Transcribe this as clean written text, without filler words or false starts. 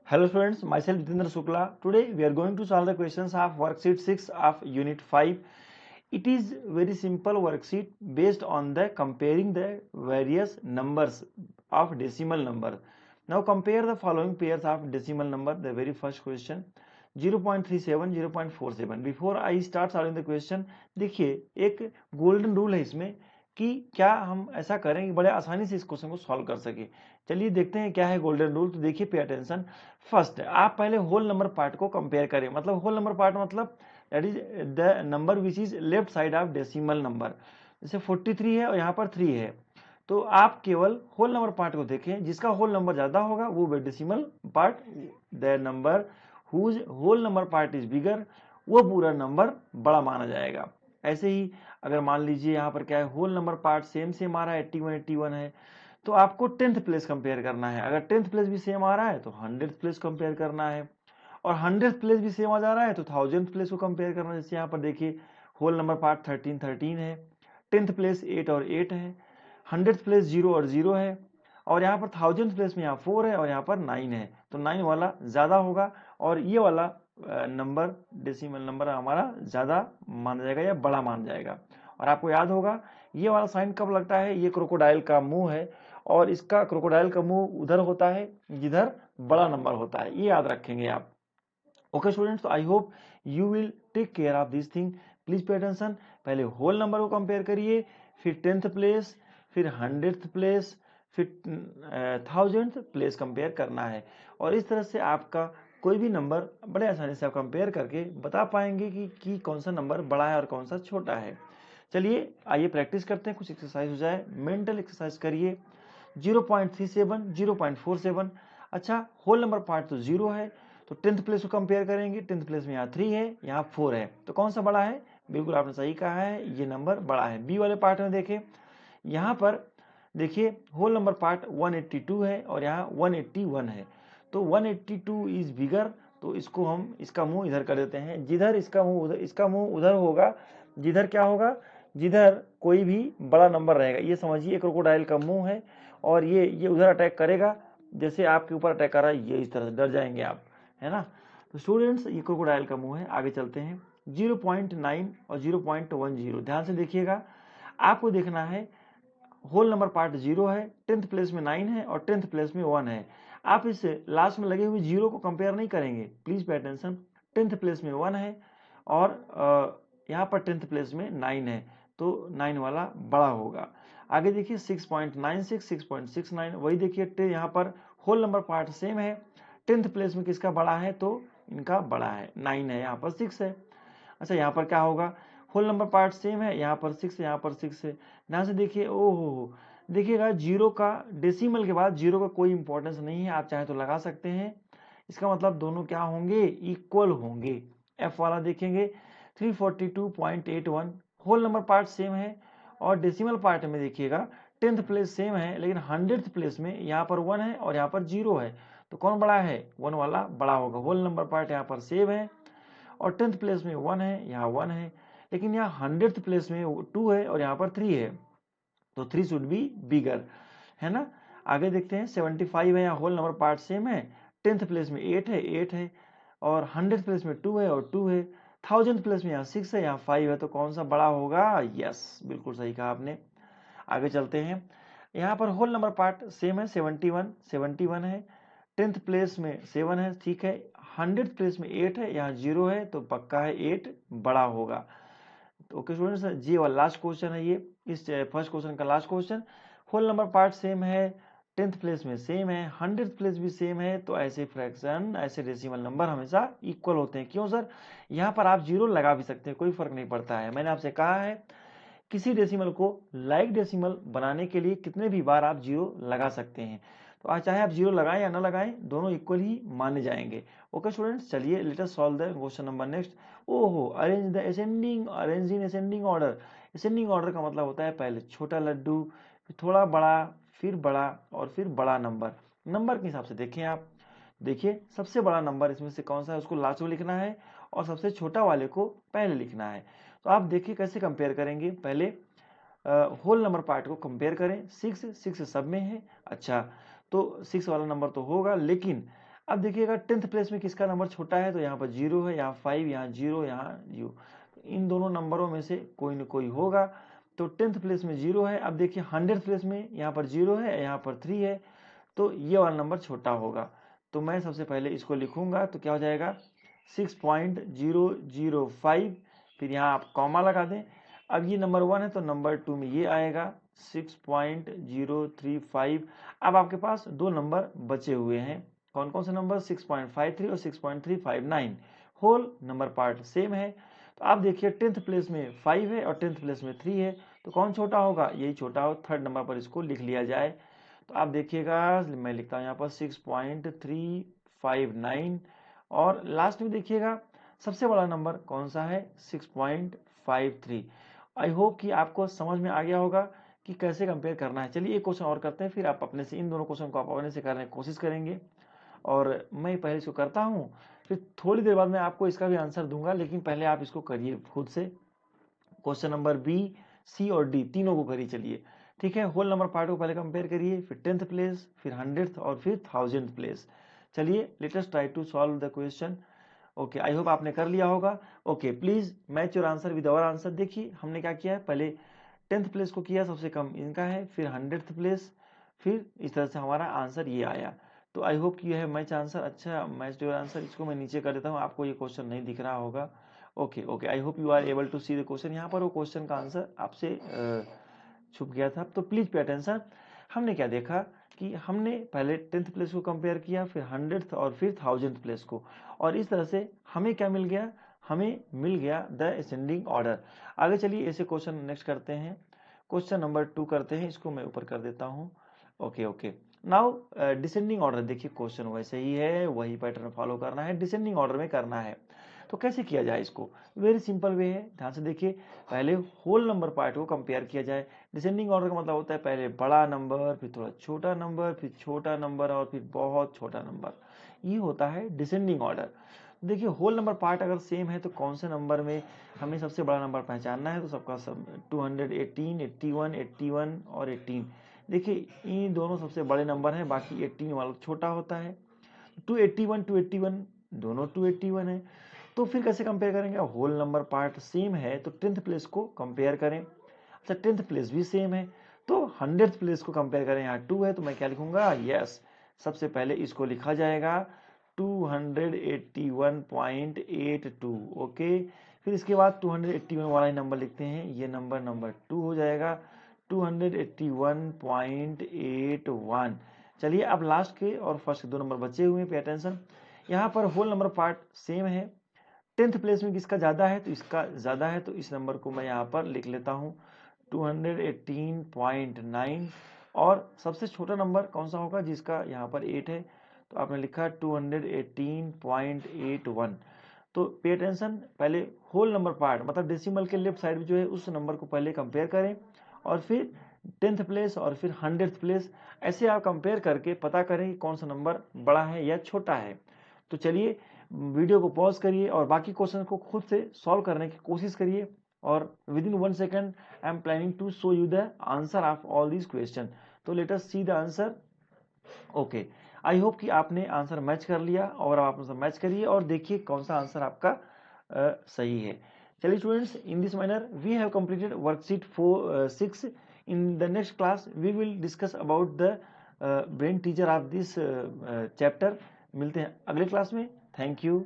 Hello students, myself Jitendra Shukla. Today we are going to solve the questions of worksheet 6 of unit 5. It is very simple worksheet based on the comparing the various numbers of decimal number. Now compare the following pairs of decimal number. The very first question 0.37, 0.47. Before I start solving the question, देखिए एक golden rule है इसमें कि क्या हम ऐसा करें कि बड़े आसानी से इस क्वेश्चन को सॉल्व कर सके। चलिए देखते हैं क्या है गोल्डन रूल। तो देखिए पे अटेंशन। फर्स्ट आप पहले होल नंबर पार्ट को कंपेयर करें। मतलब होल नंबर पार्ट मतलब that is the number which is left side of decimal number. जैसे 43 है और यहाँ पर 3 है, तो आप केवल होल नंबर पार्ट को देखें। जिसका होल नंबर ज्यादा होगा वो decimal part, the number whose whole number part is bigger, वो पूरा नंबर बड़ा माना जाएगा। ऐसे ही अगर मान लीजिए यहाँ पर क्या है, होल नंबर पार्ट सेम आ रहा है, 81 है, तो आपको 10th प्लेस कंपेयर करना है। अगर 10th प्लेस भी सेम आ रहा है तो 100th प्लेस कंपेयर करना है, और 100th प्लेस भी सेम आ जा रहा है तो 1000th प्लेस को कंपेयर करना है। जैसे यहाँ पर देखिए होल नंबर पार्ट 13 है, 10th प्लेस 8 और 8 है, 100th प्लेस 0 और 0 है, और यहाँ पर 1000th प्लेस में यहाँ 4 है और यहाँ पर 9 है, तो 9 वाला ज्यादा होगा और ये वाला नंबर डेसिमल नंबर हमारा ज्यादा माना जाएगा या बड़ा माना जाएगा। और आपको याद होगा ये वाला साइन कब लगता है, ये क्रोकोडाइल का मुंह है और इसका क्रोकोडाइल का मुंह उधर होता है जिधर बड़ा नंबर होता है, ये याद रखेंगे आप। Okay students, I hope you will take care of this thing. Please pay attention. पहले होल नंबर को कंपेयर करिए, फिर 10th प्लेस, फिर 100th प्लेस, फिर 1000th प्लेस कंपेयर करना है। और इस तरह से आपका कोई भी नंबर बड़े आसानी से आप कंपेयर करके बता पाएंगे कि कौन सा नंबर बड़ा है और कौन सा छोटा है। चलिए आइए प्रैक्टिस करते हैं, कुछ एक्सरसाइज हो जाए। मेंटल एक्सरसाइज करिए। 0.37, 0.47। अच्छा होल नंबर पार्ट तो 0 है, तो 10th प्लेस को कंपेयर करेंगे। 10th प्लेस में यहाँ 3 है, यहाँ 4 है, तो कौन सा बड़ा है? बिल्कुल आपने सही कहा है, ये नंबर बड़ा है। बी वाले पार्ट में देखें, यहाँ पर देखिए होल नंबर पार्ट 182 है और यहाँ 181 है, तो 182 इज बिगर, तो इसको हम इसका मुंह इधर कर देते हैं। जिधर इसका मुंह उधर होगा, जिधर क्या होगा, जिधर कोई भी बड़ा नंबर रहेगा। ये समझिए क्रोकोडाइल का मुंह है और ये उधर अटैक करेगा, जैसे आपके ऊपर अटैक कर रहा है, ये इस तरह से डर जाएंगे आप, है ना। तो स्टूडेंट्स ये क्रोकोडाइल का मुंह है। आगे चलते हैं। 0.9 और 0.10, ध्यान से देखिएगा। आपको देखना है होल नंबर पार्ट 0 है, 10th प्लेस में 9 है और 10th प्लेस में 1 है। आप इस लास्ट में लगे हुए 0 को कंपेयर नहीं करेंगे, please pay attention. 10th place में 1 है और यहाँ पर 10th प्लेस में 9 है, तो 9 वाला बड़ा होगा। आगे देखिए 6.96, 6.69, वही देखिए यहाँ पर होल नंबर पार्ट सेम है। 10th प्लेस में किसका बड़ा है? तो इनका बड़ा है, 9 है, यहाँ पर 6 है। अच्छा यहाँ पर क्या होगा, होल नंबर पार्ट सेम है, यहाँ पर 6 है, यहाँ पर 6 है। ध्यान से देखिए, ओहो देखिएगा, 0 का डेसिमल के बाद 0 का कोई इंपॉर्टेंस नहीं है, आप चाहे तो लगा सकते हैं। इसका मतलब दोनों क्या होंगे? इक्वल होंगे। एफ वाला देखेंगे 342.81, होल नंबर पार्ट सेम है और डेसिमल पार्ट में देखिएगा 10th प्लेस सेम है, लेकिन 100th प्लेस में यहाँ पर 1 है और यहाँ पर 0 है, तो कौन बड़ा है? 1 वाला बड़ा होगा। होल नंबर पार्ट यहाँ पर सेम है और 10th प्लेस में 1 है, यहाँ 1 है, लेकिन यहाँ 100th प्लेस में 2 है और यहाँ पर 3 है, तो 3 शुड बी बिगर, है ना। आगे देखते हैं 75 है, यहाँ होल नंबर पार्ट सेम है, 10th प्लेस में 8 है और 100th प्लेस में 2 है और 2 है, 1000th प्लेस में यहाँ 6 है, यहाँ 5 है, तो कौन सा बड़ा होगा? यस, बिल्कुल सही कहा आपने। आगे चलते हैं। यहाँ पर होल नंबर पार्ट सेम है, 71 है, 10th प्लेस में 7 है, ठीक है, 100th प्लेस में 8 है, यहाँ 0 है, तो पक्का है 8 बड़ा होगा। ओके स्टूडेंट्स, जी वाला लास्ट क्वेश्चन है ये, इस फर्स्ट क्वेश्चन का last question. Whole number part same है, 10th प्लेस में सेम है, 100th प्लेस भी सेम है, तो ऐसे फ्रैक्शन, ऐसे डेसिमल नंबर हमेशा इक्वल होते हैं। क्यों सर? यहाँ पर आप 0 लगा भी सकते हैं, कोई फर्क नहीं पड़ता है। मैंने आपसे कहा है किसी डेसिमल को लाइक डेसिमल बनाने के लिए कितने भी बार आप 0 लगा सकते हैं, तो आज चाहे आप 0 लगाएं या ना लगाएं, दोनों इक्वल ही माने जाएंगे। ओके स्टूडेंट्स, चलिए let us solve the question number next. ओहो, arrange the arrange in ascending order. Ascending order का मतलब होता है पहले छोटा लड्डू, फिर थोड़ा बड़ा, फिर बड़ा और फिर बड़ा नंबर। नंबर के हिसाब से देखें आप, देखिए सबसे बड़ा नंबर इसमें से कौन सा है उसको लास्ट में लिखना है और सबसे छोटा वाले को पहले लिखना है। तो आप देखिए कैसे कंपेयर करेंगे। पहले होल नंबर पार्ट को कंपेयर करें। 6 सब में है, अच्छा तो 6 वाला नंबर तो होगा, लेकिन अब देखिएगा 10th प्लेस में किसका नंबर छोटा है, तो यहाँ पर 0 है, यहाँ 5, यहाँ 0, यहाँ 0, इन दोनों नंबरों में से कोई न कोई होगा। तो 10th प्लेस में 0 है। अब देखिए 100th प्लेस में यहाँ पर 0 है, यहाँ पर 3 है, तो ये वाला नंबर छोटा होगा। तो मैं सबसे पहले इसको लिखूंगा, तो क्या हो जाएगा 6.005, फिर यहाँ आप कॉमा लगा दें। अब ये नंबर 1 है तो नंबर 2 में ये आएगा 6.035। अब आपके पास दो नंबर बचे हुए हैं, कौन कौन से नंबर, 6.53 और 6.359। होल नंबर पार्ट सेम है। तो आप देखिए 10th प्लेस में 5 है और 10th प्लेस में 3 है, तो कौन छोटा होगा, यही छोटा हो। थर्ड नंबर पर इसको लिख लिया जाए। तो आप देखिएगा मैं लिखता हूँ यहाँ पर 6.359 और लास्ट में देखिएगा सबसे बड़ा नंबर कौन सा है, 6.53। आई होप कि आपको समझ में आ गया होगा कि कैसे कंपेयर करना है। चलिए एक क्वेश्चन और करते हैं, फिर आप अपने से इन दोनों क्वेश्चन को आप अपने से करने की कोशिश करेंगे। और मैं पहले इसको करता हूँ, फिर थोड़ी देर बाद मैं आपको इसका भी आंसर दूंगा, लेकिन पहले आप इसको करिए खुद से। क्वेश्चन नंबर बी, सी और डी तीनों को करिए। चलिए ठीक है, होल नंबर पार्ट को पहले कंपेयर करिए, फिर 10th प्लेस, फिर 100th और फिर 1000th प्लेस। चलिए let us try to solve the question. Okay, I hope आपने कर लिया होगा। Okay, please match your answer with our answer. देखिए हमने क्या किया है, पहले 10th प्लेस को किया, सबसे कम इनका है, फिर 100th प्लेस, फिर इस तरह से हमारा आंसर ये आया। तो आई होप कि यह है मैच आंसर। अच्छा, मैच योर आंसर, इसको मैं नीचे कर देता हूँ, आपको ये क्वेश्चन नहीं दिख रहा होगा। Okay okay, I hope you are able to see the question. यहाँ पर वो क्वेश्चन का आंसर आपसे छुप गया था, तो प्लीज पे अटेंशन। हमने क्या देखा कि हमने पहले 10th प्लेस को कंपेयर किया, फिर 100th और फिर 1000th प्लेस को, और इस तरह से हमें क्या मिल गया, हमें मिल गया द असेंडिंग ऑर्डर। आगे चलिए ऐसे क्वेश्चन नेक्स्ट करते हैं। क्वेश्चन नंबर 2 करते हैं, इसको मैं ऊपर कर देता हूँ। Okay okay, now descending order. देखिए क्वेश्चन वैसे ही है, वही पैटर्न फॉलो करना है, डिसेंडिंग ऑर्डर में करना है। तो कैसे किया जाए इसको, वेरी सिंपल वे है, ध्यान से देखिए। पहले होल नंबर पार्ट को कंपेयर किया जाए। डिसेंडिंग ऑर्डर का मतलब होता है पहले बड़ा नंबर, फिर थोड़ा छोटा नंबर, फिर छोटा नंबर और फिर बहुत छोटा नंबर, ये होता है डिसेंडिंग ऑर्डर। देखिए होल नंबर पार्ट अगर सेम है तो कौन से नंबर में हमें सबसे बड़ा नंबर पहचानना है, तो सबका सब 218, 81, 81 और 18। देखिए इन दोनों सबसे बड़े नंबर हैं, बाकी 18 वाला छोटा होता है। 281, 281 दोनों 281 है। तो फिर कैसे कंपेयर करेंगे, होल नंबर पार्ट सेम है तो 10th प्लेस को कंपेयर करें। अच्छा 10th प्लेस भी सेम है तो 100th प्लेस को कंपेयर करें, यहाँ 2 है तो मैं क्या लिखूंगा, यस, सबसे पहले इसको लिखा जाएगा 281.82। ओके, फिर इसके बाद 281 वाला ही नंबर लिखते हैं, ये नंबर 2 हो जाएगा 281.81। चलिए अब लास्ट के और फर्स्ट के दो नंबर बचे हुए हैं, पे अटेंशन। यहाँ पर होल नंबर पार्ट सेम है, 10th प्लेस में किसका ज्यादा है, तो इसका ज्यादा है, तो इस नंबर को मैं यहाँ पर लिख लेता हूँ 218.9। और सबसे छोटा नंबर कौन सा होगा, जिसका यहाँ पर 8 है, तो आपने लिखा 218.81। तो पे अटेंशन, पहले होल नंबर पार्ट मतलब डेसिमल के लेफ्ट साइड में जो है उस नंबर को पहले कंपेयर करें, और फिर 10th प्लेस और फिर 100th प्लेस, ऐसे आप कंपेयर करके पता करें कि कौन सा नंबर बड़ा है या छोटा है। तो चलिए वीडियो को पॉज करिए और बाकी क्वेश्चन को खुद से सॉल्व करने की कोशिश करिए, और within 1 second I am planning to show you the answer of all these question. तो let us see the answer. Okay, I hope कि आपने आंसर मैच कर लिया, और आप आंसर मैच करिए और देखिए कौन सा आंसर आपका सही है। चलिए students, in this manner we have completed worksheet 6। In the next class we will discuss about the brain teacher of this chapter. मिलते हैं अगले क्लास में। Thank you.